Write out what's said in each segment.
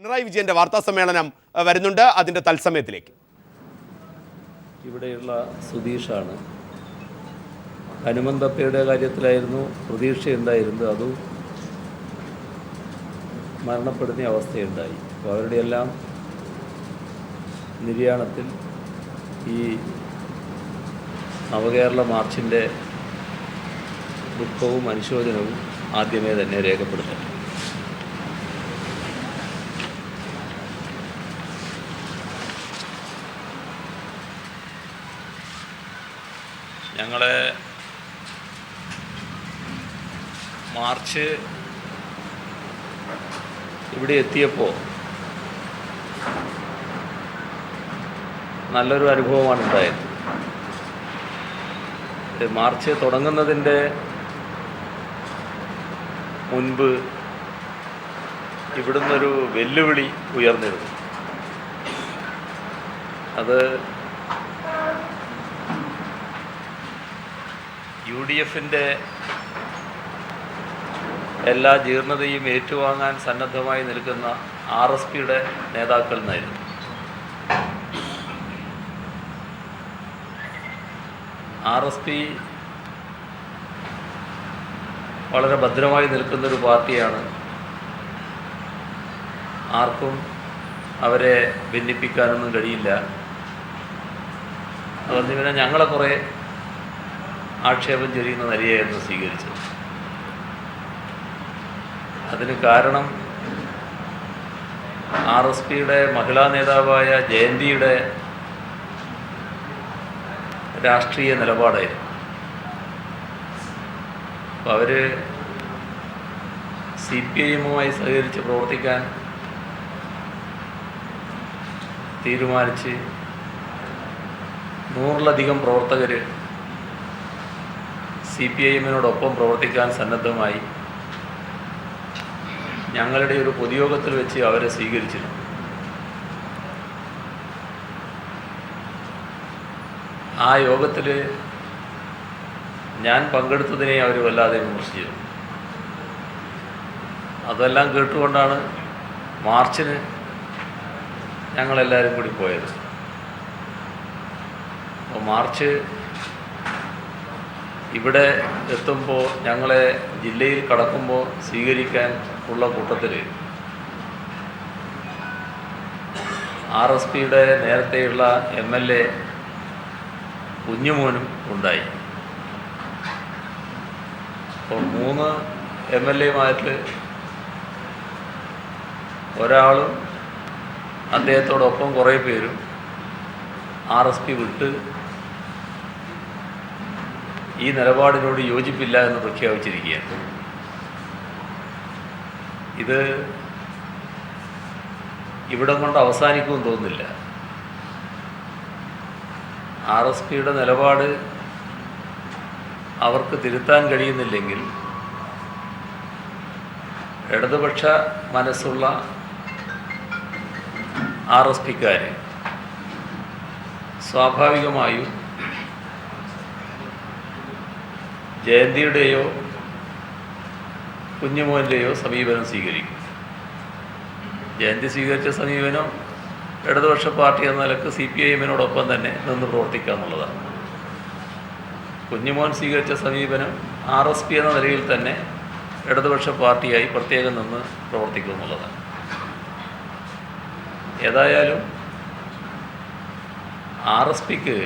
പിണറായി വിജയന്റെ വാർത്താ സമ്മേളനം വരുന്നുണ്ട്. അതിന്റെ തത്സമയത്തിലേക്ക്. ഇവിടെയുള്ള സുധീഷാണ്. ഹനുമന്തപ്പയുടെ കാര്യത്തിലായിരുന്നു പ്രതീക്ഷയുണ്ടായിരുന്നു, അതും മരണപ്പെടുന്ന അവസ്ഥയുണ്ടായി. അപ്പോൾ അവരുടെയെല്ലാം നിര്യാണത്തിൽ ഈ നവകേരള മാർച്ചിൻ്റെ ദുഃഖവും അനുശോചനവും ആദ്യമേ തന്നെ രേഖപ്പെടുത്തട്ടെ. ഞങ്ങളെ മാർച്ച് ഇവിടെ എത്തിയപ്പോൾ നല്ലൊരു അനുഭവമാണ് ഉണ്ടായത്. മാർച്ച് തുടങ്ങുന്നതിൻ്റെ മുൻപ് ഇവിടുന്നൊരു വെല്ലുവിളി ഉയർന്നിരുന്നു. അത് UDFൻ്റെ എല്ലാ ജീർണതയും ഏറ്റുവാങ്ങാൻ സന്നദ്ധമായി നിൽക്കുന്ന RSPയുടെ നേതാക്കൾ നിന്നായിരുന്നു. RSP വളരെ ഭദ്രമായി നിൽക്കുന്നൊരു പാർട്ടിയാണ്. ആർക്കും അവരെ ഭിന്നിപ്പിക്കാനൊന്നും കഴിയില്ല. അതുകൊണ്ട് പിന്നെ ഞങ്ങളെ കുറേ ആക്ഷേപം ചൊരിയുന്ന നിലയായിരുന്നു സ്വീകരിച്ചത്. അതിന് കാരണം RSPയുടെ മഹിളാ നേതാവായ ജയന്തിയുടെ രാഷ്ട്രീയ നിലപാടായിരുന്നു. അപ്പോൾ അവർ CPIഎമ്മുമായി സഹകരിച്ച് പ്രവർത്തിക്കാൻ തീരുമാനിച്ച് 100-ലധികം പ്രവർത്തകർ CPIഎമ്മിനോടൊപ്പം പ്രവർത്തിക്കാൻ സന്നദ്ധമായി ഞങ്ങളുടെ ഒരു പൊതുയോഗത്തിൽ വെച്ച് അവരെ സ്വീകരിച്ചിരുന്നു. ആ യോഗത്തിൽ ഞാൻ പങ്കെടുത്തതിനെ അവർ വല്ലാതെ വിമർശിച്ചിരുന്നു. അതെല്ലാം കേട്ടുകൊണ്ടാണ് മാർച്ചിന് ഞങ്ങളെല്ലാവരും കൂടി പോയത്. അപ്പോൾ മാർച്ച് ഇവിടെ എത്തുമ്പോൾ ഞങ്ങളെ ജില്ലയിൽ കടക്കുമ്പോൾ സ്വീകരിക്കാൻ ഉള്ള കൂട്ടത്തിൽ RSPയുടെ നേരത്തെയുള്ള MLA കുഞ്ഞുമോനും ഉണ്ടായി. അപ്പോൾ 3 MLAമാരിൽ ഒരാളും അദ്ദേഹത്തോടൊപ്പം കുറേ പേരും RSP വിട്ട് ഈ നിലപാടിനോട് യോജിപ്പില്ല എന്ന് പ്രഖ്യാപിച്ചിരിക്കുകയാണ്. ഇത് ഇവിടം കൊണ്ട് അവസാനിക്കുമെന്ന് തോന്നുന്നില്ല. RSPയുടെ നിലപാട് അവർക്ക് തിരുത്താൻ കഴിയുന്നില്ലെങ്കിൽ ഇടതുപക്ഷ മനസ്സുള്ള RSPക്കാർ സ്വാഭാവികമായും ജയന്തിയുടെയോ കുഞ്ഞുമോൻ്റെയോ സമീപനം സ്വീകരിക്കും. ജയന്തി സ്വീകരിച്ച സമീപനം ഇടതുപക്ഷ പാർട്ടി എന്ന നിലക്ക് CPIഎമ്മിനോടൊപ്പം തന്നെ നിന്ന് പ്രവർത്തിക്കുക എന്നുള്ളതാണ്. കുഞ്ഞുമോൻ സ്വീകരിച്ച സമീപനം RSP എന്ന നിലയിൽ തന്നെ ഇടതുപക്ഷ പാർട്ടിയായി പ്രത്യേകം നിന്ന് പ്രവർത്തിക്കുക എന്നുള്ളതാണ്. ഏതായാലും RSPക്ക്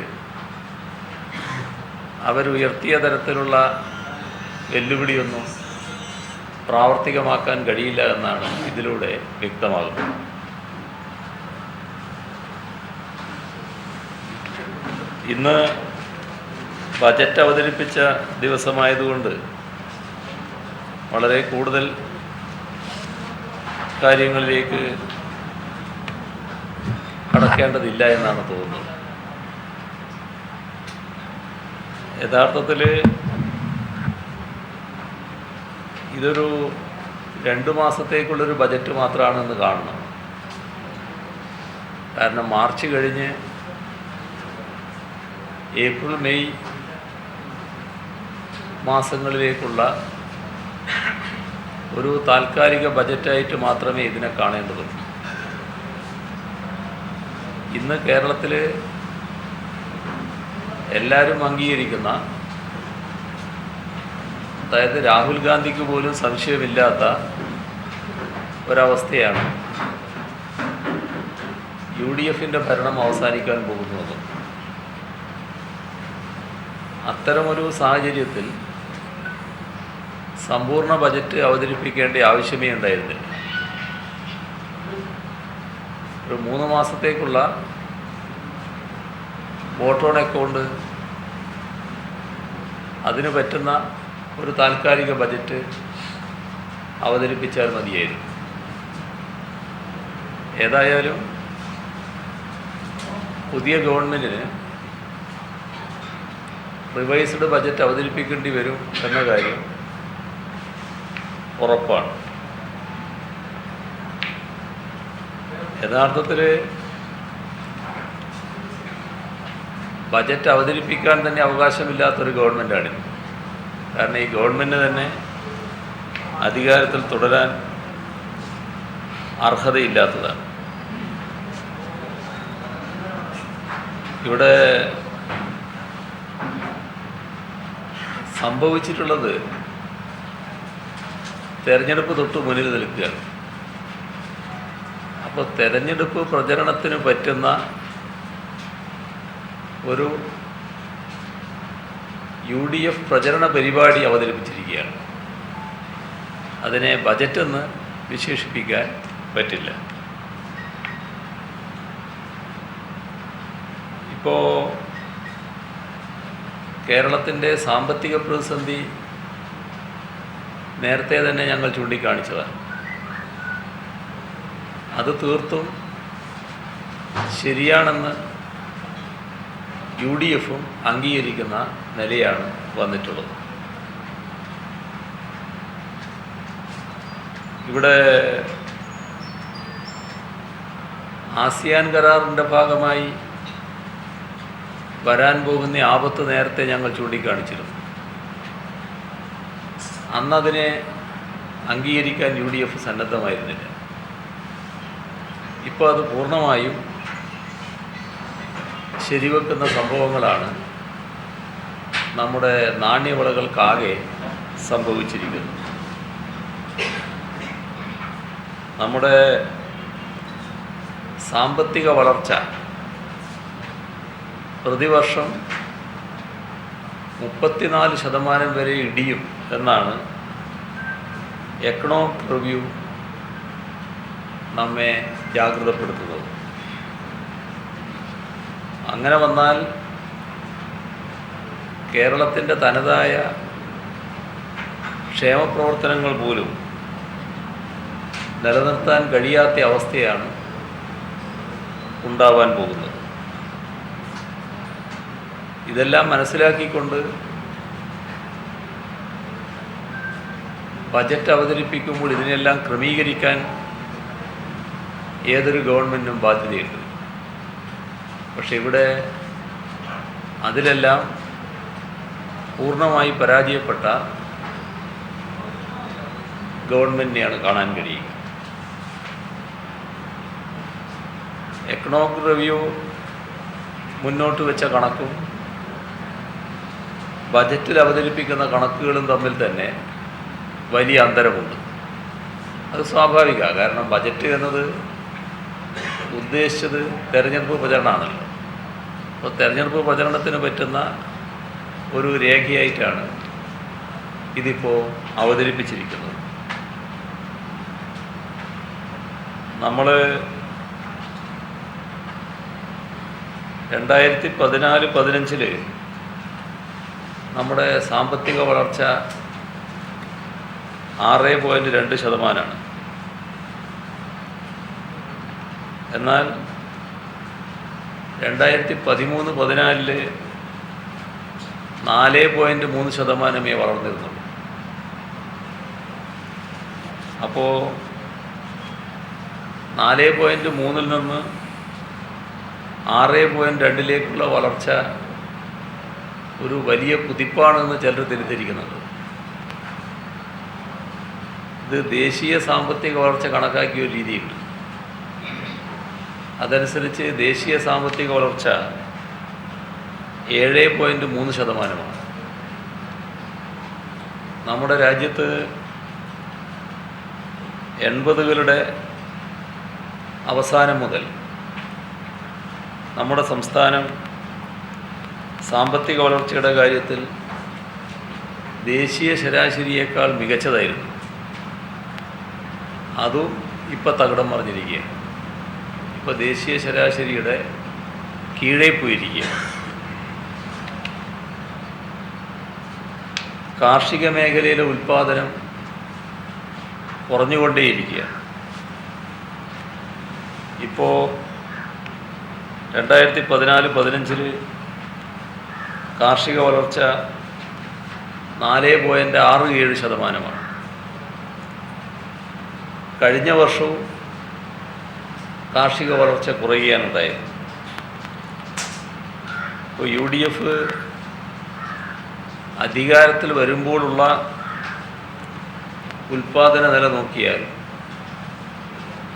അവരുയർത്തിയ തരത്തിലുള്ള വെല്ലുവിളിയൊന്നും പ്രാവർത്തികമാക്കാൻ കഴിയില്ല എന്നാണ് ഇതിലൂടെ വ്യക്തമാകുന്നത്. ഇന്ന് ബജറ്റ് അവതരിപ്പിച്ച ദിവസമായതുകൊണ്ട് വളരെ കൂടുതൽ കാര്യങ്ങളിലേക്ക് കടക്കേണ്ടതില്ല എന്നാണ് തോന്നുന്നത്. യഥാർത്ഥത്തിൽ ഇതൊരു 2 മാസത്തേക്കുള്ളൊരു ബജറ്റ് മാത്രമാണെന്ന് കാണണം. കാരണം മാർച്ച് കഴിഞ്ഞ് ഏപ്രിൽ മെയ് മാസങ്ങളിലേക്കുള്ള ഒരു താൽക്കാലിക ബജറ്റായിട്ട് മാത്രമേ ഇതിനെ കാണേണ്ടതുള്ളൂ. ഇന്ന് കേരളത്തിൽ എല്ലാവരും അംഗീകരിക്കുന്ന, അതായത് രാഹുൽ ഗാന്ധിക്ക് പോലും സംശയമില്ലാത്ത ഒരവസ്ഥയാണ് UDF ഭരണം അവസാനിക്കാൻ പോകുന്നത്. അത്തരമൊരു സാഹചര്യത്തിൽ സമ്പൂർണ്ണ ബജറ്റ് അവതരിപ്പിക്കേണ്ട ആവശ്യമേ ഉണ്ടായിരുന്നില്ല. ഒരു 3 മാസത്തേക്കുള്ള വോട്ട് ഓൺ അക്കൗണ്ട്, അതിന് പറ്റുന്ന ഒരു താൽക്കാലിക ബജറ്റ് അവതരിപ്പിച്ചാൽ മതിയായിരുന്നു. ഏതായാലും പുതിയ ഗവൺമെൻറ്റിന് റിവൈസ്ഡ് ബജറ്റ് അവതരിപ്പിക്കേണ്ടി വരും എന്ന കാര്യം ഉറപ്പാണ്. യഥാർത്ഥത്തിൽ ബജറ്റ് അവതരിപ്പിക്കാൻ തന്നെ അവകാശമില്ലാത്തൊരു ഗവൺമെൻറ്റാണിത്. കാരണം ഈ ഗവൺമെൻറ് തന്നെ അധികാരത്തിൽ തുടരാൻ അർഹതയില്ലാത്തതാണ്. ഇവിടെ സംഭവിച്ചിട്ടുള്ളത് തെരഞ്ഞെടുപ്പ് തൊട്ട് മുന്നിൽ നിൽക്കുകയാണ്. അപ്പോൾ തെരഞ്ഞെടുപ്പ് പ്രചരണത്തിന് പറ്റുന്ന ഒരു UDF പ്രചരണ പരിപാടി അവതരിപ്പിച്ചിരിക്കുകയാണ്. അതിനെ ബജറ്റെന്ന് വിശേഷിപ്പിക്കാൻ പറ്റില്ല. ഇപ്പോൾ കേരളത്തിൻ്റെ സാമ്പത്തിക പ്രതിസന്ധി നേരത്തെ തന്നെ ഞങ്ങൾ ചൂണ്ടിക്കാണിച്ചതാണ്. അത് തീർത്തും ശരിയാണെന്ന് UDFും അംഗീകരിക്കുന്ന നിലയാണ് വന്നിട്ടുള്ളത്. ഇവിടെ ആസിയാൻ കരാറിൻ്റെ ഭാഗമായി വരാൻ പോകുന്ന ആപത്ത് നേരത്തെ ഞങ്ങൾ ചൂണ്ടിക്കാണിച്ചിരുന്നു. അന്നതിനെ അംഗീകരിക്കാൻ UDF സന്നദ്ധമായിരുന്നില്ല. ഇപ്പോൾ അത് പൂർണ്ണമായും ശരിവെക്കുന്ന സംഭവങ്ങളാണ് നമ്മുടെ നാണ്യവിളകൾക്കാകെ സംഭവിച്ചിരിക്കുന്നത്. നമ്മുടെ സാമ്പത്തിക വളർച്ച പ്രതിവർഷം 34% വരെ ഇടിയും എന്നാണ് എക്കണോമിക് റിവ്യൂ നമ്മെ ജാഗ്രതപ്പെടുത്തുന്നത്. അങ്ങനെ വന്നാൽ കേരളത്തിൻ്റെ തനതായ ക്ഷേമപ്രവർത്തനങ്ങൾ പോലും നിലനിർത്താൻ കഴിയാത്ത അവസ്ഥയാണ് ഉണ്ടാവാൻ പോകുന്നത്. ഇതെല്ലാം മനസ്സിലാക്കിക്കൊണ്ട് ബജറ്റ് അവതരിപ്പിക്കുമ്പോൾ ഇതിനെല്ലാം ക്രമീകരിക്കാൻ ഏതൊരു ഗവൺമെൻറ്റിനും ബാധ്യതയുണ്ട്. പക്ഷെ ഇവിടെ അതിലെല്ലാം പൂർണ്ണമായി പരാജയപ്പെട്ട ഗവൺമെൻറ്റിനെയാണ് കാണാൻ കഴിയുക. എക്കണോമിക് റിവ്യൂ മുന്നോട്ട് വെച്ച കണക്കും ബജറ്റിൽ അവതരിപ്പിക്കുന്ന കണക്കുകളും തമ്മിൽ തന്നെ വലിയ അന്തരമുണ്ട്. അത് സ്വാഭാവികമാണ്. കാരണം ബജറ്റ് എന്നത് ഉദ്ദേശിച്ചത് തെരഞ്ഞെടുപ്പ് പ്രചരണമാണല്ലോ. അപ്പോൾ തെരഞ്ഞെടുപ്പ് പ്രചരണത്തിന് പറ്റുന്ന ഒരു രേഖയായിട്ടാണ് ഇതിപ്പോൾ അവതരിപ്പിച്ചിരിക്കുന്നത്. നമ്മൾ 2014-15 നമ്മുടെ സാമ്പത്തിക വളർച്ച 6.2%. എന്നാൽ 2013-14 4.3% വളർന്നിരുന്നുള്ളൂ. അപ്പോൾ 4.3 നിന്ന് 6.2 വളർച്ച ഒരു വലിയ കുതിപ്പാണെന്ന് ചിലർ തിരിച്ചിരിക്കുന്നുണ്ട്. ഇത് ദേശീയ സാമ്പത്തിക വളർച്ച കണക്കാക്കിയ ഒരു രീതിയുണ്ട്. അതനുസരിച്ച് ദേശീയ സാമ്പത്തിക വളർച്ച 7.3%. നമ്മുടെ രാജ്യത്ത് 80കളുടെ അവസാനം മുതൽ നമ്മുടെ സംസ്ഥാനം സാമ്പത്തിക വളർച്ചയുടെ കാര്യത്തിൽ ദേശീയ ശരാശരിയേക്കാൾ മികച്ചതായിരുന്നു. അതും ഇപ്പോൾ തകിടം മറിഞ്ഞിരിക്കുകയാണ്. ഇപ്പോൾ ദേശീയ ശരാശരിയുടെ കീഴേ പോയിരിക്കുകയാണ്. കാർഷിക മേഖലയിലെ ഉൽപ്പാദനം കുറഞ്ഞുകൊണ്ടേയിരിക്കുകയാണ്. ഇപ്പോൾ 2014-15 കാർഷിക വളർച്ച 4.67%. കഴിഞ്ഞ വർഷവും കാർഷിക വളർച്ച കുറയുകയാണുണ്ടായത്. ഇപ്പോൾ UDF അധികാരത്തിൽ വരുമ്പോഴുള്ള ഉൽപ്പാദന നില നോക്കിയാൽ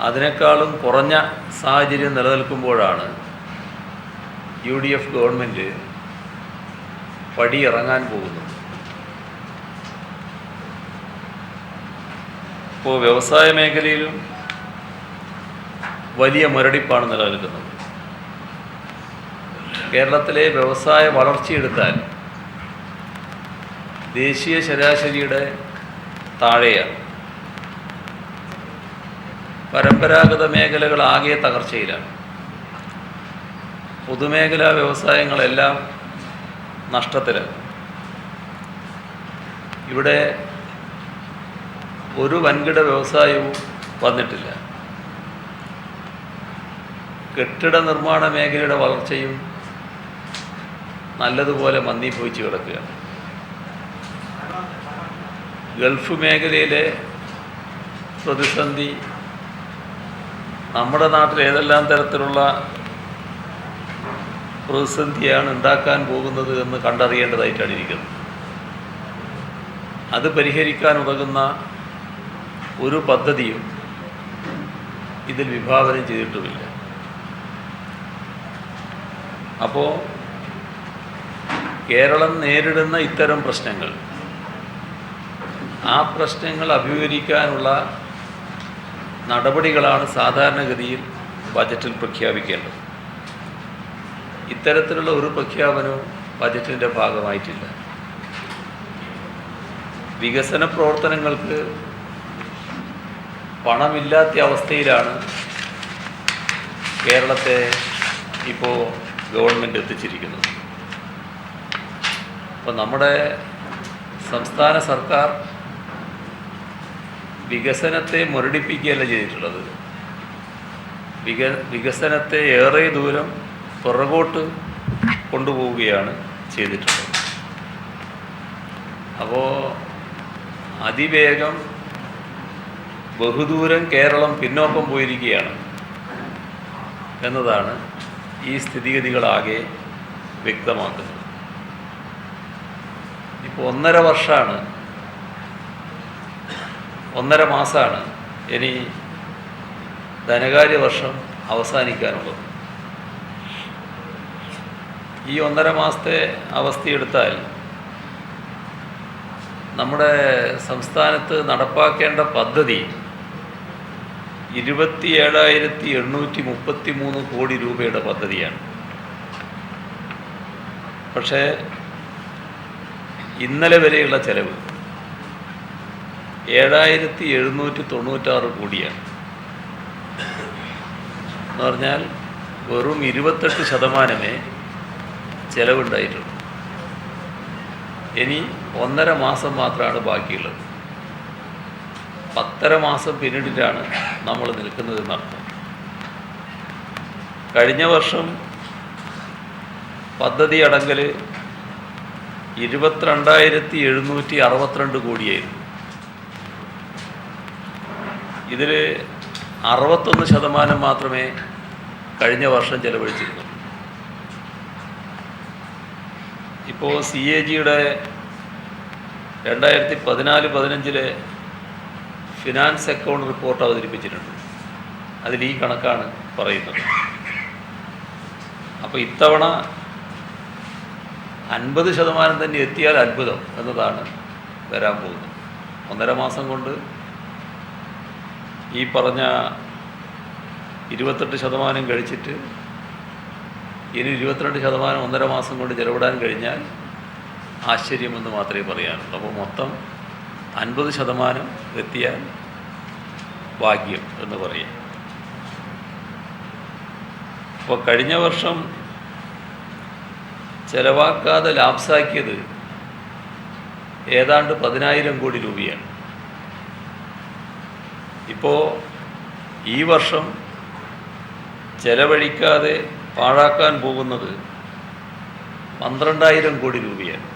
അതിനേക്കാളും കുറഞ്ഞ സാഹചര്യം നിലനിൽക്കുമ്പോഴാണ് UDF ഗവൺമെൻറ് പടിയിറങ്ങാൻ പോകുന്നത്. ഇപ്പോൾ വ്യവസായ മേഖലയിലും വലിയ മുരടിപ്പാണ് നിലനിൽക്കുന്നത്. കേരളത്തിലെ വ്യവസായ വളർച്ചയെടുത്താൽ ദേശീയ ശരാശരിയുടെ താഴെയാണ്. പരമ്പരാഗത മേഖലകൾ ആകെ തകർച്ചയിലാണ്. പൊതുമേഖലാ വ്യവസായങ്ങളെല്ലാം നഷ്ടത്തിലാണ്. ഇവിടെ ഒരു വൻകിട വ്യവസായവും വന്നിട്ടില്ല. കെട്ടിട നിർമ്മാണ മേഖലയുടെ വളർച്ചയും നല്ലതുപോലെ മന്ദീഭവിച്ച് കിടക്കുകയാണ്. ഗൾഫ് മേഖലയിലെ പ്രതിസന്ധി നമ്മുടെ നാട്ടിൽ ഏതെല്ലാം തരത്തിലുള്ള പ്രതിസന്ധിയാണ് ഉണ്ടാക്കാൻ പോകുന്നത് എന്ന് കണ്ടറിയേണ്ടതായിട്ടാണ് ഇരിക്കുന്നത്. അത് പരിഹരിക്കാൻ ഉതകുന്ന ഒരു പദ്ധതിയും ഇതിൽ വിഭാവനം ചെയ്തിട്ടുമില്ല. അപ്പോൾ കേരളം നേരിടുന്ന ഇത്തരം പ്രശ്നങ്ങൾ, ആ പ്രശ്നങ്ങൾ അഭിമുഖീകരിക്കാനുള്ള നടപടികളാണ് സാധാരണഗതിയിൽ ബജറ്റിൽ പ്രഖ്യാപിക്കേണ്ടത്. ഇത്തരത്തിലുള്ള ഒരു പ്രഖ്യാപനവും ബജറ്റിൻ്റെ ഭാഗമായിട്ടില്ല. വികസന പ്രവർത്തനങ്ങൾക്ക് പണമില്ലാത്ത അവസ്ഥയിലാണ് കേരളത്തെ ഇപ്പോൾ ഗവൺമെൻറ് എത്തിച്ചിരിക്കുന്നത്. അപ്പോൾ നമ്മുടെ സംസ്ഥാന സർക്കാർ വികസനത്തെ മുരടിപ്പിക്കുകയല്ല ചെയ്തിട്ടുള്ളത്, വികസനത്തെ ഏറെ ദൂരം പുറകോട്ട് കൊണ്ടുപോവുകയാണ് ചെയ്തിട്ടുള്ളത്. അപ്പോൾ അതിവേഗം ബഹുദൂരം കേരളം പിന്നോക്കം പോയിരിക്കുകയാണ് എന്നതാണ് ഈ സ്ഥിതിഗതികളാകെ വ്യക്തമാക്കുന്നത്. ഇപ്പോൾ 1.5 മാസമാണ് ഇനി ധനകാര്യ വർഷം അവസാനിക്കാനുള്ളത്. ഈ 1.5 മാസത്തെ അവസ്ഥയെടുത്താൽ നമ്മുടെ സംസ്ഥാനത്ത് നടപ്പാക്കേണ്ട പദ്ധതി 27,833 കോടി രൂപയുടെ പദ്ധതിയാണ്. പക്ഷേ ഇന്നലെ വരെയുള്ള ചെലവ് 7,796 കോടിയാണ്. എന്ന് പറഞ്ഞാൽ വെറും 28% ചെലവുണ്ടായിട്ടുള്ളൂ. ഇനി 1.5 മാസം മാത്രമാണ് ബാക്കിയുള്ളത്. 10.5 മാസം പിന്നിട്ടിട്ടാണ് നമ്മൾ നിൽക്കുന്നത് എന്നർത്ഥം. കഴിഞ്ഞ വർഷം പദ്ധതി അടങ്കൽ 22,762 കോടിയായിരുന്നു. ഇതിൽ 61% മാത്രമേ കഴിഞ്ഞ വർഷം ചെലവഴിച്ചിരുന്നുള്ളൂ. ഇപ്പോൾ CAGയുടെ 2014-15 ഫിനാൻസ് അക്കൗണ്ട് റിപ്പോർട്ട് അവതരിപ്പിച്ചിട്ടുണ്ട്. അതിൽ ഈ കണക്കാണ് പറയുന്നത്. അപ്പോൾ ഇത്തവണ 50% തന്നെ എത്തിയാൽ അത്ഭുതം എന്നതാണ് വരാൻ പോകുന്നത്. 1.5 മാസം കൊണ്ട് ഈ പറഞ്ഞ 28% കഴിച്ചിട്ട് ഇനി 22% 1.5 മാസം കൊണ്ട് ചെലവിടാൻ കഴിഞ്ഞാൽ ആശ്ചര്യമെന്ന് മാത്രമേ പറയാനുള്ളൂ. അപ്പോൾ മൊത്തം 50% എത്തിയാൽ ഭാഗ്യം എന്ന് പറയാം. അപ്പോൾ കഴിഞ്ഞ വർഷം ചെലവാക്കാതെ ലാപ്സാക്കിയത് ഏതാണ്ട് 10,000 കോടി രൂപയാണ്. ഇപ്പോൾ ഈ വർഷം ചെലവഴിക്കാതെ പാഴാക്കാൻ പോകുന്നത് 12,000 കോടി രൂപയാണ്.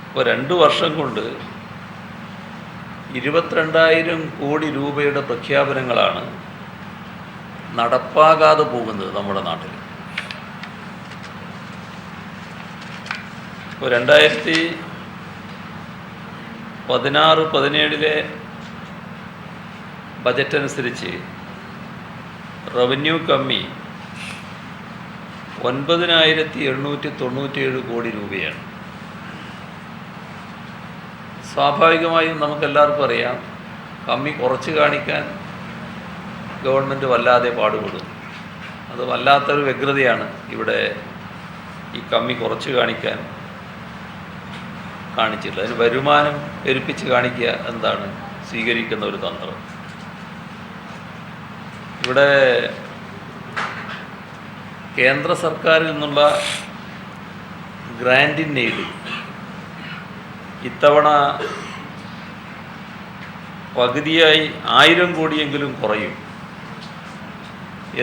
ഇപ്പോൾ 2 വർഷം കൊണ്ട് 22,000 കോടി രൂപയുടെ പ്രഖ്യാപനങ്ങളാണ് നടപ്പാകാതെ പോകുന്നത് നമ്മുടെ നാട്ടിൽ. ഇപ്പോൾ 2016-17 ബജറ്റ് അനുസരിച്ച് റവന്യൂ കമ്മി 9,897 കോടി രൂപയാണ്. സ്വാഭാവികമായും നമുക്കെല്ലാവർക്കും അറിയാം, കമ്മി കുറച്ച് കാണിക്കാൻ ഗവൺമെൻറ് വല്ലാതെ പാടുപെടും. അത് വല്ലാത്തൊരു വ്യഗ്രതയാണ് ഇവിടെ ഈ കമ്മി കുറച്ച് കാണിക്കാൻ കാണിച്ചിട്ടുള്ളത്. അതിന് വരുമാനം പെരുപ്പിച്ച് കാണിക്കുക എന്താണ് സ്വീകരിക്കുന്ന ഒരു തന്ത്രം. ഇവിടെ കേന്ദ്ര സർക്കാരിൽ നിന്നുള്ള ഗ്രാൻഡ് ഇൻ എയ്ഡ് ഇത്തവണ പകുതിയായി 1000 കോടിയെങ്കിലും കുറയും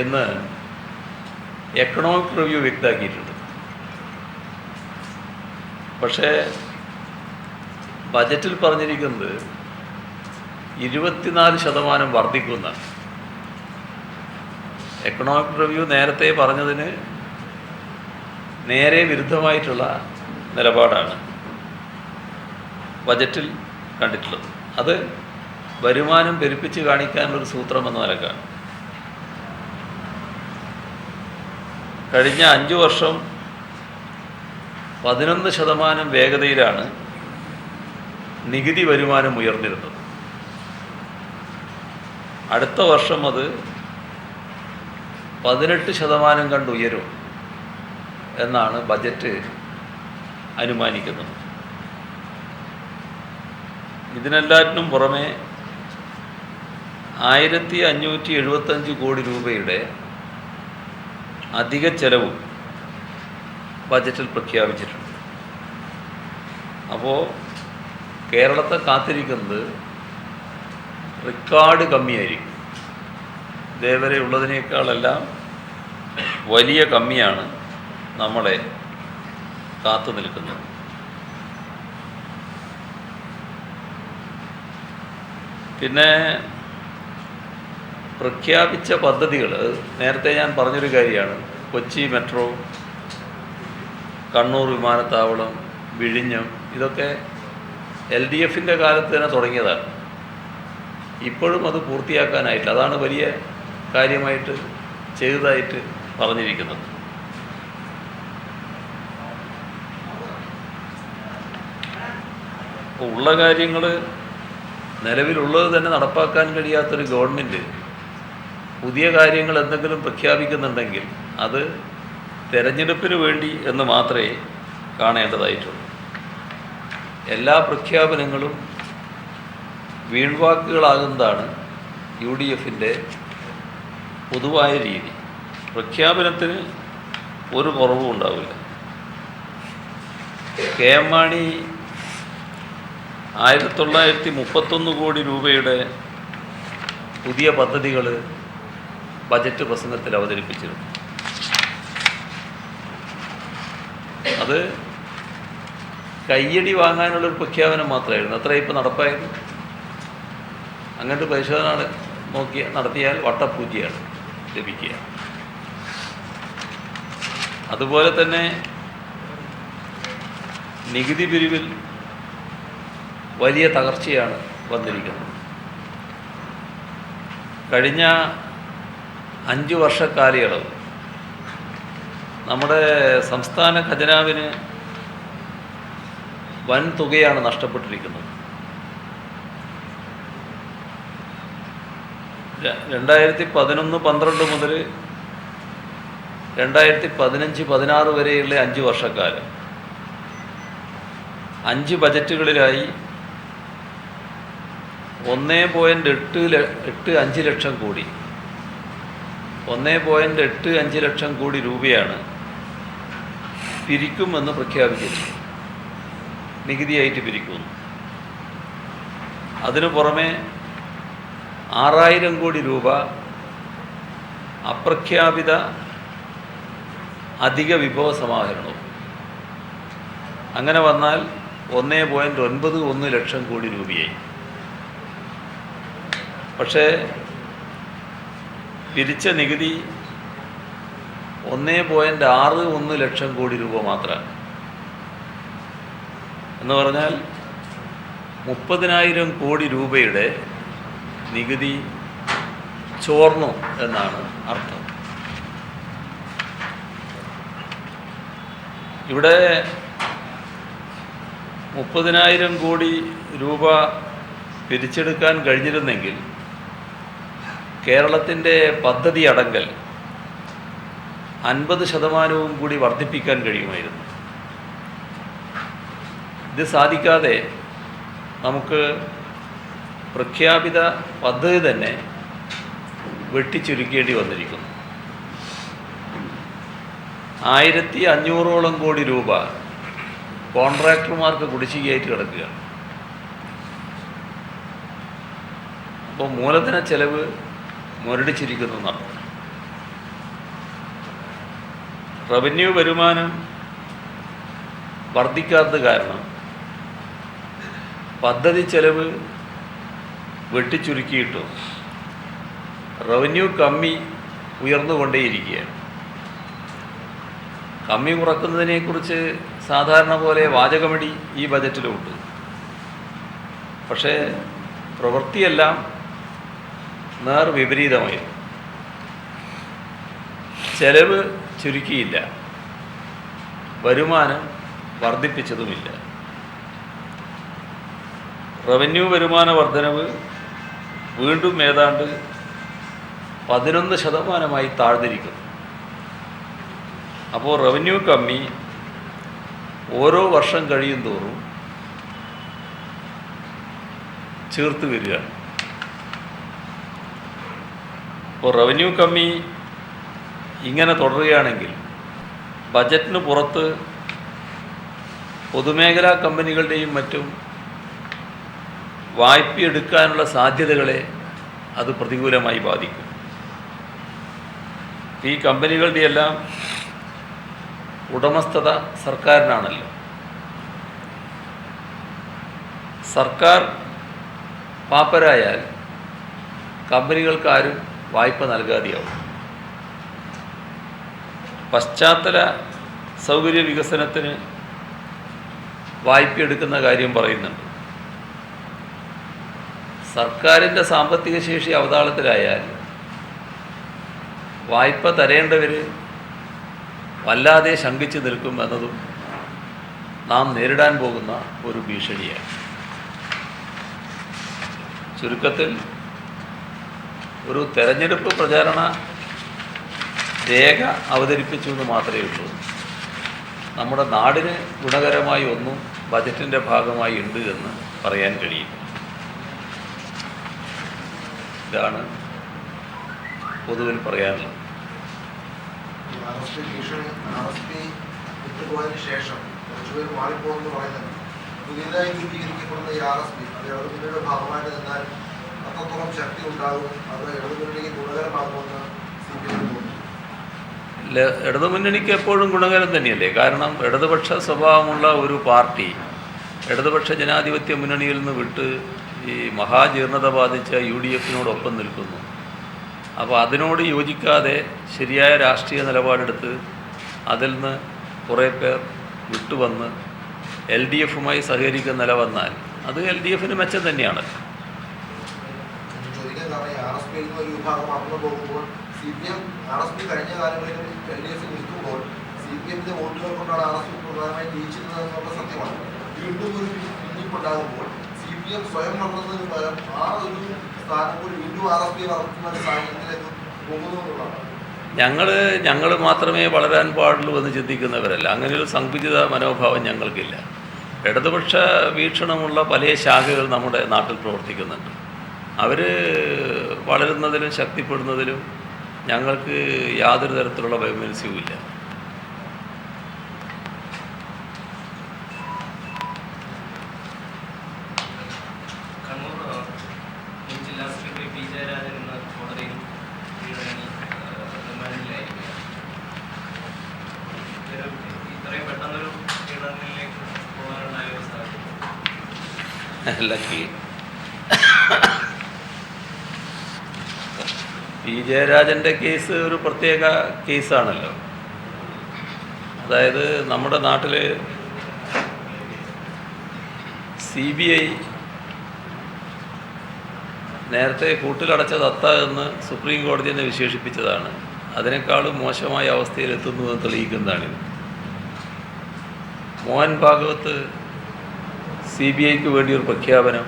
എന്ന് എക്കണോമിക് റിവ്യൂ വ്യക്തമാക്കിയിട്ടുണ്ട്. പക്ഷേ ബജറ്റിൽ പറഞ്ഞിരിക്കുന്നത് 24% വർദ്ധിക്കുമെന്നാണ്. എക്കണോമിക് റിവ്യൂ നേരത്തെ പറഞ്ഞതിന് നേരെ വിരുദ്ധമായിട്ടുള്ള നിലപാടാണ് ബജറ്റിൽ കണ്ടിട്ടുള്ളത്. അത് വരുമാനം പെരുപ്പിച്ച് കാണിക്കാനുള്ളൊരു സൂത്രമെന്ന നിലക്കാണ്. കഴിഞ്ഞ 5 വർഷം 11% വേഗതയിലാണ് നികുതി വരുമാനം ഉയർന്നിരുന്നത്. അടുത്ത വർഷം അത് 18% കണ്ട് ഉയരും എന്നാണ് ബജറ്റ് അനുമാനിക്കുന്നത്. ഇതിനെല്ലാറ്റിനും പുറമെ 1,575 കോടി രൂപയുടെ അധിക ചെലവും ബജറ്റിൽ പ്രഖ്യാപിച്ചിട്ടുണ്ട്. അപ്പോൾ കേരളത്തെ കാത്തിരിക്കുന്നത് റെക്കോർഡ് കമ്മിയായിരിക്കും. ഇതേവരെ ഉള്ളതിനേക്കാളെല്ലാം വലിയ കമ്മിയാണ് നമ്മളെ കാത്തു നിൽക്കുന്നത്. പിന്നെ പ്രഖ്യാപിച്ച പദ്ധതികൾ നേരത്തെ ഞാൻ പറഞ്ഞൊരു കാര്യമാണ്. കൊച്ചി മെട്രോ, കണ്ണൂർ വിമാനത്താവളം, വിഴിഞ്ഞം, ഇതൊക്കെ LDFൻ്റെ കാലത്ത് തന്നെ തുടങ്ങിയതാണ്. ഇപ്പോഴും അത് പൂർത്തിയാക്കാനായിട്ടില്ല. അതാണ് വലിയ കാര്യമായിട്ട് ചെയ്തതായിട്ട് പറഞ്ഞിരിക്കുന്നത്. അപ്പോൾ ഉള്ള കാര്യങ്ങൾ നിലവിലുള്ളത് തന്നെ നടപ്പാക്കാൻ കഴിയാത്തൊരു ഗവൺമെൻറ് പുതിയ കാര്യങ്ങൾ എന്തെങ്കിലും പ്രഖ്യാപിക്കുന്നുണ്ടെങ്കിൽ അത് തെരഞ്ഞെടുപ്പിന് വേണ്ടി എന്ന് മാത്രമേ കാണേണ്ടതായിട്ടുള്ളൂ. എല്ലാ പ്രഖ്യാപനങ്ങളും വീൺവാക്കുകളാകുന്നതാണ് UDFൻ്റെ പൊതുവായ രീതി. പ്രഖ്യാപനത്തിന് ഒരു കുറവും ഉണ്ടാവില്ല. KM മാണി 1931 കോടി രൂപയുടെ പുതിയ പദ്ധതികൾ ബജറ്റ് പ്രസംഗത്തിൽ അവതരിപ്പിച്ചിരുന്നു. അത് കയ്യടി വാങ്ങാനുള്ളൊരു പ്രഖ്യാപനം മാത്രമായിരുന്നു. അത്ര ഇപ്പോൾ നടപ്പായത്. അങ്ങനത്തെ പരിശോധന നടത്തിയാൽ വട്ടപ്പൂജ്യമാണ് ലഭിക്കുക. അതുപോലെ തന്നെ നികുതി പിരിവിൽ വലിയ തകർച്ചയാണ് വന്നിരിക്കുന്നത്. കഴിഞ്ഞ 5 വർഷ കാലയളവ് നമ്മുടെ സംസ്ഥാന ഖജനാവിന് വൻ തുകയാണ് നഷ്ടപ്പെട്ടിരിക്കുന്നത്. 2011-12 മുതൽ 2015-16 വരെയുള്ള 5 വർഷക്കാലം 5 ബജറ്റുകളിലായി 1.85 ലക്ഷം കോടി 1.85 ലക്ഷം കോടി രൂപയാണ് പിരിക്കുമെന്ന് പ്രഖ്യാപിച്ചിട്ടുണ്ട്. നികുതിയായിട്ട് പിരിക്കുന്നു. അതിനു പുറമെ 6000 കോടി രൂപ അപ്രഖ്യാപിത അധിക വിഭവ സമാഹരണവും. അങ്ങനെ വന്നാൽ 1.91 ലക്ഷം കോടി രൂപയായി. പക്ഷേ പിരിച്ച നികുതി 1.61 ലക്ഷം കോടി രൂപ മാത്രമാണ്. എന്ന് പറഞ്ഞാൽ 30,000 കോടി രൂപയുടെ നികുതി ചോർന്നു എന്നാണ് അർത്ഥം. ഇവിടെ 30,000 കോടി രൂപ പിരിച്ചെടുക്കാൻ കഴിഞ്ഞിരുന്നെങ്കിൽ കേരളത്തിൻ്റെ പദ്ധതി അടങ്കൽ 50% കൂടി വർദ്ധിപ്പിക്കാൻ കഴിയുമായിരുന്നു. ഇത് സാധിക്കാതെ നമുക്ക് പ്രഖ്യാപിത പദ്ധതി തന്നെ വെട്ടിച്ചുരുക്കേണ്ടി വന്നിരിക്കുന്നു. 1500ഓളം കോടി രൂപ കോൺട്രാക്ടർമാർക്ക് കുടിശ്ശികയായിട്ട് കിടക്കുകയാണ്. അപ്പോൾ മൂലധന ചെലവ് മുരടിച്ചിരിക്കുന്നു എന്നർത്ഥം. റവന്യൂ വരുമാനം വർദ്ധിക്കാത്തത് കാരണം പദ്ധതി ചെലവ് വെട്ടിച്ചുരുക്കിയിട്ടും റവന്യൂ കമ്മി ഉയർന്നുകൊണ്ടേയിരിക്കുകയാണ്. കമ്മി കുറക്കുന്നതിനെക്കുറിച്ച് സാധാരണ പോലെ വാചകമടി ഈ ബജറ്റിലുമുണ്ട്. പക്ഷേ പ്രവൃത്തിയെല്ലാം നേർ വിപരീതമായിരുന്നു. ചെലവ് ചുരുക്കിയില്ല, വരുമാനം വർദ്ധിപ്പിച്ചതുമില്ല. റവന്യൂ വരുമാന വർധനവ് വീണ്ടും ഏതാണ്ട് 11% താഴ്ന്നിരിക്കുന്നു. അപ്പോൾ റവന്യൂ കമ്മി ഓരോ വർഷം കഴിയും തോറും ചേർത്ത് വരികയാണ്. അപ്പോൾ റവന്യൂ കമ്മി ഇങ്ങനെ തുടരുകയാണെങ്കിൽ ബജറ്റിന് പുറത്ത് പൊതുമേഖലാ കമ്പനികളുടെയും മറ്റും വായ്പ എടുക്കാനുള്ള സാധ്യതകളെ അത് പ്രതികൂലമായി ബാധിക്കും. ഈ കമ്പനികളുടെയെല്ലാം ഉടമസ്ഥത സർക്കാരിനാണല്ലോ. സർക്കാർ പാപ്പരായാൽ കമ്പനികൾക്കാരും വായ്പ നൽകാതെയാവും. പശ്ചാത്തല സൗകര്യ വികസനത്തിന് വായ്പ എടുക്കുന്ന കാര്യം പറയുന്നുണ്ട്. സർക്കാരിൻ്റെ സാമ്പത്തിക ശേഷി അവതാളത്തിലായാൽ വായ്പ തരേണ്ടവർ വല്ലാതെ ശങ്കിച്ചു നിൽക്കും എന്നതും നാം നേരിടാൻ പോകുന്ന ഒരു ഭീഷണിയാണ്. ചുരുക്കത്തിൽ ഒരു തെരഞ്ഞെടുപ്പ് പ്രചാരണ രേഖ അവതരിപ്പിച്ചു എന്ന് മാത്രമേ ഉള്ളൂ. നമ്മുടെ നാടിന് ഗുണകരമായി ഒന്നും ബജറ്റിൻ്റെ ഭാഗമായി ഉണ്ട് എന്ന് പറയാൻ കഴിയും. ഇതാണ് പൊതുവിൽ പറയാനുള്ളത്. ശേഷം കുറച്ചുപേർ മാറിപ്പോകുമെന്ന് പറയുന്നത് പുതിയതായി രൂപീകരിക്കപ്പെടുന്ന ഈ RSP അത് ഇടതുമുന്നണിയുടെ ഭാഗമായിട്ട് നിന്നാൽ അത്രത്തോളം ശക്തി ഉണ്ടാകും, അത് ഇടതുമുന്നണിക്ക് ഗുണകരമാകുമെന്ന് CPM തോന്നുന്നു. ഇടതുമുന്നണിക്ക് എപ്പോഴും ഗുണകരം തന്നെയല്ലേ. കാരണം ഇടതുപക്ഷ സ്വഭാവമുള്ള ഒരു പാർട്ടി ഇടതുപക്ഷ ജനാധിപത്യ മുന്നണിയിൽ നിന്ന് വിട്ട് ഈ മഹാജീർണത ബാധിച്ച UDF-നോടൊപ്പം നിൽക്കുന്നു. അപ്പോൾ അതിനോട് യോജിക്കാതെ ശരിയായ രാഷ്ട്രീയ നിലപാടെടുത്ത് അതിൽ നിന്ന് കുറേ പേർ വിട്ടുവന്ന് LDF-മായി സഹകരിക്കുന്ന നില വന്നാൽ അത് LDF-ന് മെച്ചം തന്നെയാണ്. ചോദിക്കാൻ കാരണം RSP ഒരു വിഭാഗം അകന്നു പോകുമ്പോൾ CPM RSP കഴിഞ്ഞ കാലങ്ങളിൽ LDF നിൽക്കുമ്പോൾ CPMന്റെ വോട്ടുകൾ കൊണ്ടാണ് RSP പ്രധാനമായും ജയിച്ചിരുന്നത് എന്നുള്ള സത്യമാണ്. വീണ്ടും ഒരു ഭിന്നിപ്പുണ്ടാകുമ്പോൾ CPM സ്വയം വളർന്നതിന് പകരം ആ ഒരു സ്ഥാനം കൂടി വീണ്ടും RSP വളർത്തുന്ന ഒരു സാഹചര്യത്തിലേക്ക് പോകുന്നു എന്നുള്ളതാണ്. ഞങ്ങൾ മാത്രമേ വളരാൻ പാടുള്ളൂ എന്ന് ചിന്തിക്കുന്നവരല്ല. അങ്ങനെയൊരു സങ്കുചിത മനോഭാവം ഞങ്ങൾക്കില്ല. ഇടതുപക്ഷ വീക്ഷണമുള്ള പല ശാഖകൾ നമ്മുടെ നാട്ടിൽ പ്രവർത്തിക്കുന്നുണ്ട്. അവർ വളരുന്നതിലും ശക്തിപ്പെടുന്നതിലും ഞങ്ങൾക്ക് യാതൊരു തരത്തിലുള്ള വൈമനസ്യവുമില്ല. പി ജയരാജൻ്റെ കേസ് ഒരു പ്രത്യേക കേസാണല്ലോ. അതായത് നമ്മുടെ നാട്ടിൽ CBI നേരത്തെ കൂട്ടിലടച്ച തത്ത എന്ന് സുപ്രീം കോടതി തന്നെ വിശേഷിപ്പിച്ചതാണ്. അതിനേക്കാളും മോശമായ അവസ്ഥയിലെത്തുന്നുവെന്ന് തെളിയിക്കുന്നതാണിത്. മോഹൻ ഭാഗവത്ത് CBIക്ക് വേണ്ടി ഒരു പ്രഖ്യാപനം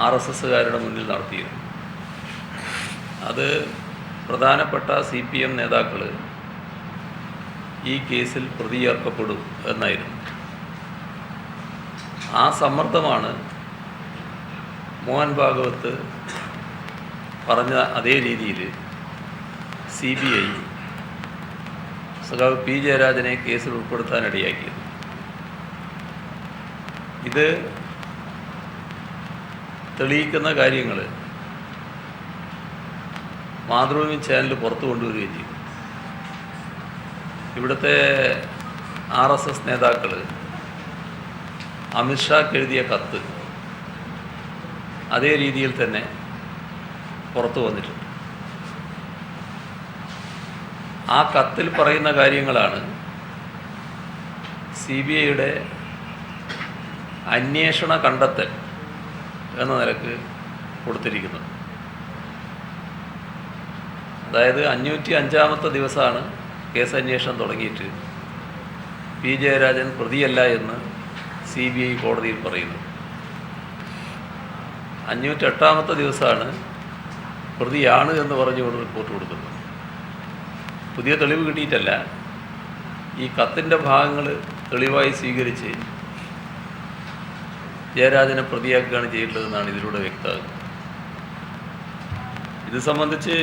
RSSകാരുടെ മുന്നിൽ നടത്തിയിരുന്നു. അത് പ്രധാനപ്പെട്ട CPM നേതാക്കൾ ഈ കേസിൽ പ്രതി ചേർക്കപ്പെടും എന്നായിരുന്നു. ആ സമ്മർദ്ദമാണ് മോഹൻ ഭാഗവത്ത് പറഞ്ഞ അതേ രീതിയിൽ CBI സഖാവ് പി ജയരാജനെ കേസിൽ ഉൾപ്പെടുത്താനിടയാക്കിയത്. ഇത് തെളിയിക്കുന്ന കാര്യങ്ങൾ മാതൃഭൂമി ചാനൽ പുറത്തു കൊണ്ടുവരികയും ചെയ്തു. ഇവിടുത്തെ RSS നേതാക്കൾ അമിത്ഷാക്ക് എഴുതിയ കത്ത് അതേ രീതിയിൽ തന്നെ പുറത്തു വന്നിട്ടുണ്ട്. ആ കത്തിൽ പറയുന്ന കാര്യങ്ങളാണ് CBIയുടെ അന്വേഷണ കണ്ടെത്തൽ എന്ന നിലക്ക് കൊടുത്തിരിക്കുന്നത്. അതായത് 505-ാമത്തെ ദിവസമാണ് കേസ് അന്വേഷണം തുടങ്ങിയിട്ട് പി ജയരാജൻ പ്രതിയല്ല എന്ന് CBI കോടതിയിൽ പറയുന്നത്. 508-ാമത്തെ ദിവസമാണ് പ്രതിയാണ് എന്ന് പറഞ്ഞുകൊണ്ട് റിപ്പോർട്ട് കൊടുക്കുന്നത്. പുതിയ തെളിവ് കിട്ടിയിട്ടല്ല, ഈ കത്തിൻ്റെ ഭാഗങ്ങൾ തെളിവായി സ്വീകരിച്ച് ജയരാജനെ പ്രതിയാക്കുകയാണ് ചെയ്തിട്ടുള്ളതെന്നാണ് ഇതിലൂടെ വ്യക്തമാകുന്നത്. ഇത് സംബന്ധിച്ച്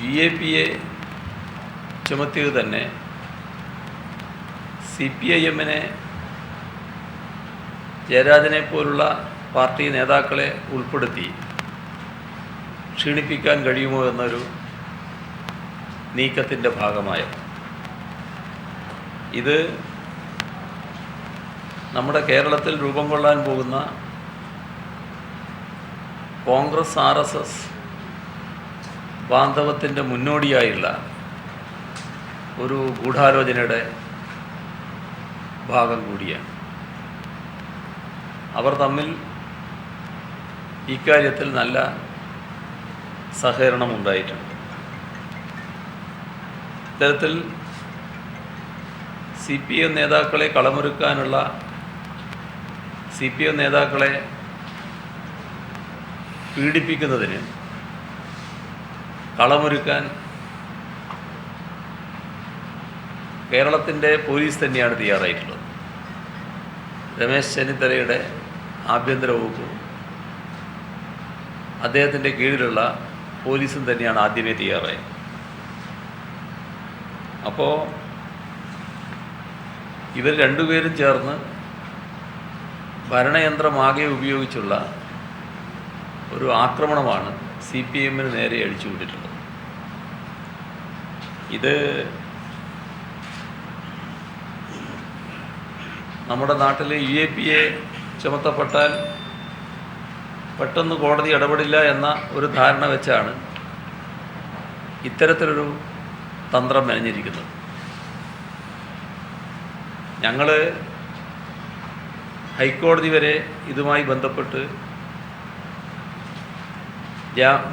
UAPയെ ചുമത്തിയത് തന്നെ CPIMനെ ജയരാജനെ പോലുള്ള പാർട്ടി നേതാക്കളെ ഉൾപ്പെടുത്തി ക്ഷീണിപ്പിക്കാൻ കഴിയുമോ എന്നൊരു നീക്കത്തിൻ്റെ ഭാഗമായത്. ഇത് നമ്മുടെ കേരളത്തിൽ രൂപം കൊള്ളാൻ പോകുന്ന കോൺഗ്രസ് RSS ബാന്ധവത്തിൻ്റെ മുന്നോടിയായുള്ള ഒരു ഗൂഢാലോചനയുടെ ഭാഗം കൂടിയാണ്. അവർ തമ്മിൽ ഇക്കാര്യത്തിൽ നല്ല സഹകരണം ഉണ്ടായിട്ടുണ്ട്. ഇത്തരത്തിൽ CPM നേതാക്കളെ കളമൊരുക്കാനുള്ള CPM നേതാക്കളെ പീഡിപ്പിക്കുന്നതിന് കളമൊരുക്കാൻ കേരളത്തിൻ്റെ പോലീസ് തന്നെയാണ് തയ്യാറായിട്ടുള്ളത്. രമേശ് ചെന്നിത്തലയുടെ ആഭ്യന്തര വകുപ്പും അദ്ദേഹത്തിൻ്റെ കീഴിലുള്ള പോലീസും തന്നെയാണ് ആദ്യമേ തയ്യാറായത്. അപ്പോൾ ഇവർ രണ്ടുപേരും ചേർന്ന് ഭരണയന്ത്രമാകെ ഉപയോഗിച്ചുള്ള ഒരു ആക്രമണമാണ് CPMന് നേരെ അടിച്ചുവിട്ടിട്ടുള്ളത്. ഇത് നമ്മുടെ നാട്ടിൽ UAPയെ ചുമത്തപ്പെട്ടാൽ പെട്ടെന്ന് കോടതി ഇടപെടില്ല എന്ന ഒരു ധാരണ വെച്ചാണ് ഇത്തരത്തിലൊരു തന്ത്രം മെനഞ്ഞിരിക്കുന്നത്. ഞങ്ങൾ ഹൈക്കോടതി വരെ ഇതുമായി ബന്ധപ്പെട്ട്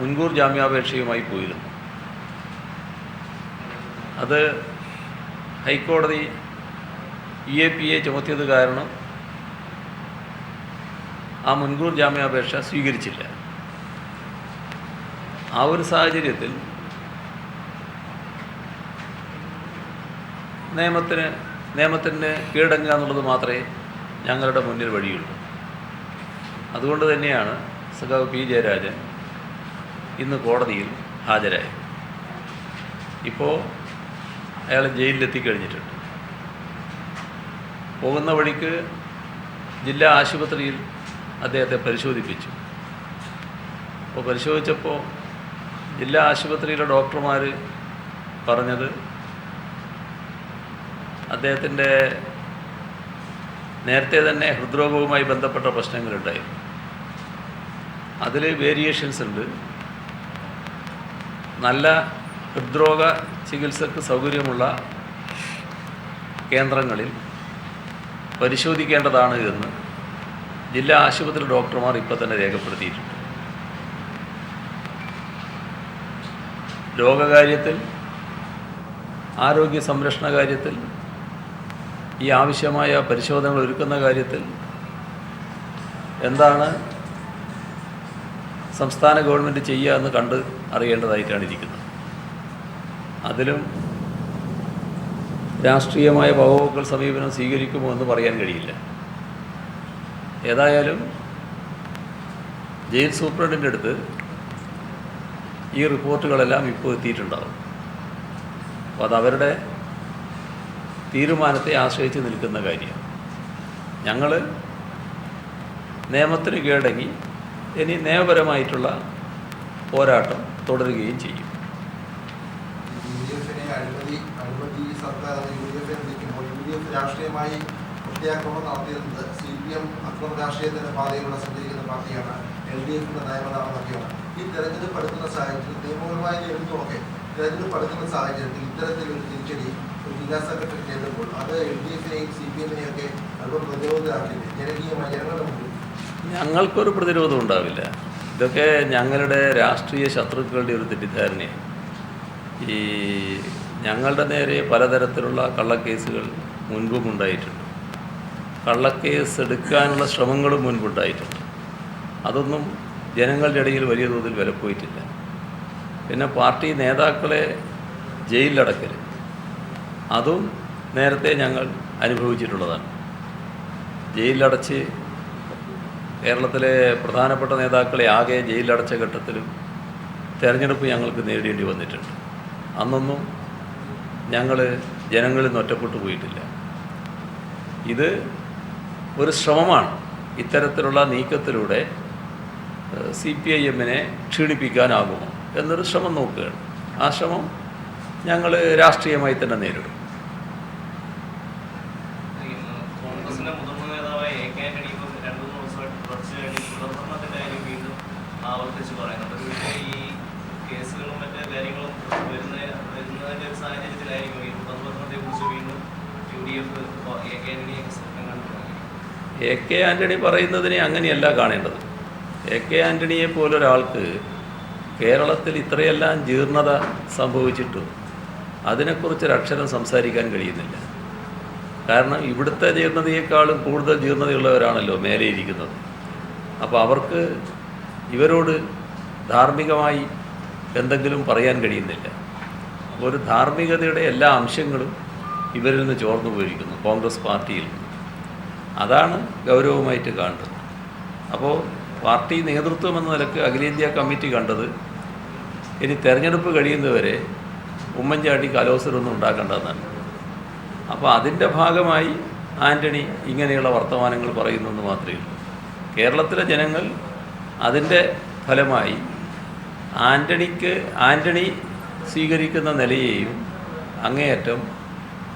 മുൻകൂർ ജാമ്യാപേക്ഷയുമായി പോയിരുന്നു. അത് ഹൈക്കോടതി EAPA ചുമത്തിയത് കാരണം ആ മുൻകൂർ ജാമ്യാപേക്ഷ സ്വീകരിച്ചില്ല. ആ ഒരു സാഹചര്യത്തിൽ നിയമത്തിന് കീഴടങ്ങുക എന്നുള്ളത് മാത്രമേ ഞങ്ങളുടെ മുന്നിൽ വഴിയുള്ളൂ. അതുകൊണ്ട് തന്നെയാണ് സഖാവ് P. ജയരാജൻ ഇന്ന് കോടതിയിൽ ഹാജരായത്. ഇപ്പോൾ അയാൾ ജയിലിലെത്തിക്കഴിഞ്ഞിട്ടുണ്ട്. പോകുന്ന വഴിക്ക് ജില്ലാ ആശുപത്രിയിൽ അദ്ദേഹത്തെ പരിശോധിപ്പിച്ചു. അപ്പോൾ പരിശോധിച്ചപ്പോൾ ജില്ലാ ആശുപത്രിയിലെ ഡോക്ടർമാർ പറഞ്ഞത് അദ്ദേഹത്തിൻ്റെ നേരത്തെ തന്നെ ഹൃദ്രോഗവുമായി ബന്ധപ്പെട്ട പ്രശ്നങ്ങളുണ്ടായിരുന്നു. അതിൽ വേരിയേഷൻസ് ഉണ്ട്. നല്ല ഹൃദ്രോഗ ചികിത്സക്ക് സൗകര്യമുള്ള കേന്ദ്രങ്ങളിൽ പരിശോധിക്കേണ്ടതാണ് എന്ന് ജില്ലാ ആശുപത്രി ഡോക്ടർമാർ ഇപ്പോൾ തന്നെ രേഖപ്പെടുത്തിയിട്ടുണ്ട്. രോഗകാര്യത്തിൽ, ആരോഗ്യ സംരക്ഷണ കാര്യത്തിൽ, ഈ ആവശ്യമായ പരിശോധനകൾ ഒരുക്കുന്ന കാര്യത്തിൽ എന്താണ് സംസ്ഥാന ഗവൺമെൻറ് ചെയ്യുക എന്ന് കണ്ട് അറിയേണ്ടതായിട്ടാണ് ഇരിക്കുന്നത്. അതിലും രാഷ്ട്രീയമായ വകവെക്കൽ സമീപനം സ്വീകരിക്കുമോ എന്ന് പറയാൻ കഴിയില്ല. ഏതായാലും ജയിൽ സൂപ്രണ്ടിൻ്റെ അടുത്ത് ഈ റിപ്പോർട്ടുകളെല്ലാം ഇപ്പോൾ എത്തിയിട്ടുണ്ടാകും. അപ്പോൾ അതവരുടെ തീരുമാനത്തെ ആശ്രയിച്ച് നിൽക്കുന്ന കാര്യം. ഞങ്ങൾ നിയമത്തിന് കീഴടങ്ങി ഇനി നിയമപരമായിട്ടുള്ള പോരാട്ടം തുടരുകയും ചെയ്യും. അഴിമതി സർക്കാർ UDF നിൽക്കുമ്പോൾ UDF രാഷ്ട്രീയമായി പ്രത്യാക്രമണം നടത്തിയിരുന്നത് CPM അക്രമ രാഷ്ട്രീയത്തിൻ്റെ പാതയിലൂടെ സഞ്ചരിക്കുന്ന പാർട്ടിയാണ്. LDFിൻ്റെ നയമതാണെന്നൊക്കെയാണ്. ഈ തെരഞ്ഞെടുപ്പ് അടുക്കുന്ന സാഹചര്യത്തിൽ നിയമപരമായി നേരിട്ടുമൊക്കെ തെരഞ്ഞെടുപ്പ് അടുക്കുന്ന സാഹചര്യത്തിൽ ഇത്തരത്തിലൊരു തിരിച്ചടി ഒരു ജില്ലാ സെക്രട്ടറി ചെയ്തപ്പോൾ അത് LDFിനെയും CPMനെയും ഒക്കെ അല്പം പ്രതിരോധമാക്കിയിട്ട് ജനകീയമായി ജനങ്ങളുടെ മുമ്പിൽ ഞങ്ങൾക്കൊരു പ്രതിരോധം ഉണ്ടാവില്ല. ഇതൊക്കെ ഞങ്ങളുടെ രാഷ്ട്രീയ ശത്രുക്കളുടെ ഒരു തെറ്റിദ്ധാരണയാണ്. ഈ ഞങ്ങളുടെ നേരെ പലതരത്തിലുള്ള കള്ളക്കേസുകൾ മുൻപും ഉണ്ടായിട്ടുണ്ട്. കള്ളക്കേസ് എടുക്കാനുള്ള ശ്രമങ്ങളും മുൻപുണ്ടായിട്ടുണ്ട്. അതൊന്നും ജനങ്ങളുടെ ഇടയിൽ വലിയ തോതിൽ വിലപ്പോയിട്ടില്ല. പിന്നെ പാർട്ടി നേതാക്കളെ ജയിലിലടക്കൽ, അതും നേരത്തെ ഞങ്ങൾ അനുഭവിച്ചിട്ടുള്ളതാണ്. ജയിലിലടച്ച് കേരളത്തിലെ പ്രധാനപ്പെട്ട നേതാക്കളെ ആകെ ജയിലിലടച്ച ഘട്ടത്തിലും തെരഞ്ഞെടുപ്പ് ഞങ്ങൾക്ക് നേരിടേണ്ടി വന്നിട്ടുണ്ട്. അന്നൊന്നും ഞങ്ങൾ ജനങ്ങളിൽ നിന്ന് ഒറ്റപ്പെട്ടു പോയിട്ടില്ല. ഇത് ഒരു ശ്രമമാണ്. ഇത്തരത്തിലുള്ള നീക്കത്തിലൂടെ CPIMനെ ക്ഷീണിപ്പിക്കാനാകുമോ എന്നൊരു ശ്രമം നോക്കുകയാണ്. ആ ശ്രമം ഞങ്ങൾ രാഷ്ട്രീയമായി തന്നെ നേരിടും. കോൺഗ്രസിന്റെ മുതിർന്ന നേതാവായ AK ആന്റണി ഇപ്പോൾ 2-3 ദിവസമായിട്ട് തുടർച്ചയായി തുടർഭരണത്തിന്റെ കാര്യം വീണ്ടും ആവർത്തിച്ച് പറയുന്നുണ്ട്. ഒരുപക്ഷെ ഈ കേസുകളും മറ്റു കാര്യങ്ങളും വരുന്നതിന്റെ ഒരു സാഹചര്യത്തിലായിരിക്കും ഈ തുടർഭരണത്തെ കുറിച്ച് വീണ്ടും UDF AK ആന്റണിയൊക്കെ സ്വപ്നം കണ്ടു തുടങ്ങി. AK ആന്റണി പറയുന്നതിനെ അങ്ങനെയല്ല കാണേണ്ടത്. AK ആന്റണിയെ പോലൊരാൾക്ക് കേരളത്തിൽ ഇത്രയെല്ലാം ജീർണത സംഭവിച്ചിട്ടും അതിനെക്കുറിച്ചൊരക്ഷരം സംസാരിക്കാൻ കഴിയുന്നില്ല. കാരണം ഇവിടുത്തെ ജീർണതയേക്കാളും കൂടുതൽ ജീർണതയുള്ളവരാണല്ലോ മേലെ ഇരിക്കുന്നത്. അപ്പോൾ അവർക്ക് ഇവരോട് ധാർമ്മികമായി എന്തെങ്കിലും പറയാൻ കഴിയുന്നില്ല. ഒരു ധാർമ്മികതയുടെ എല്ലാ അംശങ്ങളും ഇവരിൽ നിന്ന് ചോർന്നു പോയിരിക്കുന്നു, കോൺഗ്രസ് പാർട്ടിയിൽ നിന്ന്. അതാണ് ഗൗരവമായിട്ട് കാണുന്നത്. അപ്പോൾ പാർട്ടി നേതൃത്വം എന്ന നിലക്ക് അഖിലേന്ത്യാ കമ്മിറ്റി കണ്ടത് ഇനി തെരഞ്ഞെടുപ്പ് കഴിയുന്നവരെ ഉമ്മൻചാണ്ടി കലോത്സരമൊന്നും ഉണ്ടാക്കേണ്ടതെന്നാണ്. അപ്പോൾ അതിൻ്റെ ഭാഗമായി ആൻ്റണി ഇങ്ങനെയുള്ള വർത്തമാനങ്ങൾ പറയുന്നെന്ന് മാത്രമേ ഉള്ളൂ. കേരളത്തിലെ ജനങ്ങൾ അതിൻ്റെ ഫലമായി ആൻ്റണി സ്വീകരിക്കുന്ന നിലയെയും അങ്ങേയറ്റം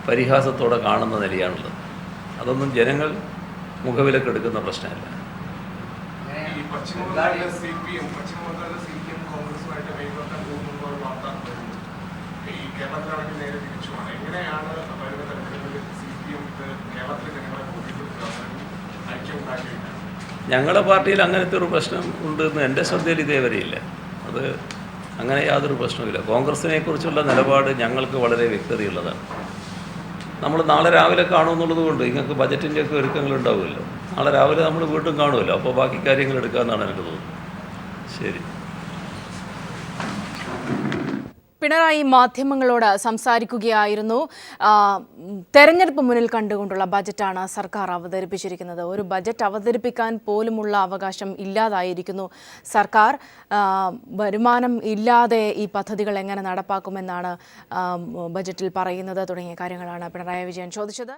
പരിഹാസത്തോടെ കാണുന്ന നിലയാണുള്ളത്. അതൊന്നും ജനങ്ങൾ മുഖവിലക്കെടുക്കുന്ന പ്രശ്നമല്ല. ഈ പശ്ചിമബംഗാളിലെ CPM കോൺഗ്രസുമായിട്ട് കൈകോർക്കാൻ പോകുന്ന ഒരു വാർത്ത ഈ കേരളത്തിലാണെങ്കിൽ നേരെ തിരിച്ചുമാണ്. എങ്ങനെയാണ് വരുന്ന തരത്തിലുള്ള CPM കേരളത്തിലെ ജനങ്ങളെ ഐക്യം ഉണ്ടാക്കിയിട്ടാണ്? ഞങ്ങളുടെ പാർട്ടിയിൽ അങ്ങനത്തെ ഒരു പ്രശ്നം ഉണ്ടെന്ന് എൻ്റെ ശ്രദ്ധയിൽ ഇതേവരെയില്ല. അത് അങ്ങനെ യാതൊരു പ്രശ്നവുമില്ല. കോൺഗ്രസിനെ കുറിച്ചുള്ള നിലപാട് ഞങ്ങൾക്ക് വളരെ വ്യക്തതയുള്ളതാണ്. നമ്മൾ നാളെ രാവിലെ കാണുമെന്നുള്ളത് കൊണ്ട് നിങ്ങൾക്ക് ബജറ്റിൻ്റെയൊക്കെ ഒരുക്കങ്ങൾ ഉണ്ടാവുമല്ലോ. നാളെ രാവിലെ നമ്മൾ വീണ്ടും കാണുമല്ലോ. അപ്പോൾ ബാക്കി കാര്യങ്ങൾ എടുക്കാമെന്നാണ് എനിക്ക് തോന്നുന്നത്. ശരി. പിണറായി മാധ്യമങ്ങളോട് സംസാരിക്കുകയായിരുന്നു. തെരഞ്ഞെടുപ്പ് മുന്നിൽ കണ്ടുകൊണ്ടുള്ള ബജറ്റാണ് സർക്കാർ അവതരിപ്പിച്ചിരിക്കുന്നത്. ഒരു ബജറ്റ് അവതരിപ്പിക്കാൻ പോലുമുള്ള അവകാശം ഇല്ലാതായിരിക്കുന്നു സർക്കാർ. വരുമാനം ഇല്ലാതെ ഈ പദ്ധതികൾ എങ്ങനെ നടപ്പാക്കുമെന്നാണ് ബജറ്റിൽ പറയുന്നത് തുടങ്ങിയ കാര്യങ്ങളാണ് പിണറായി വിജയൻ ചോദിച്ചത്.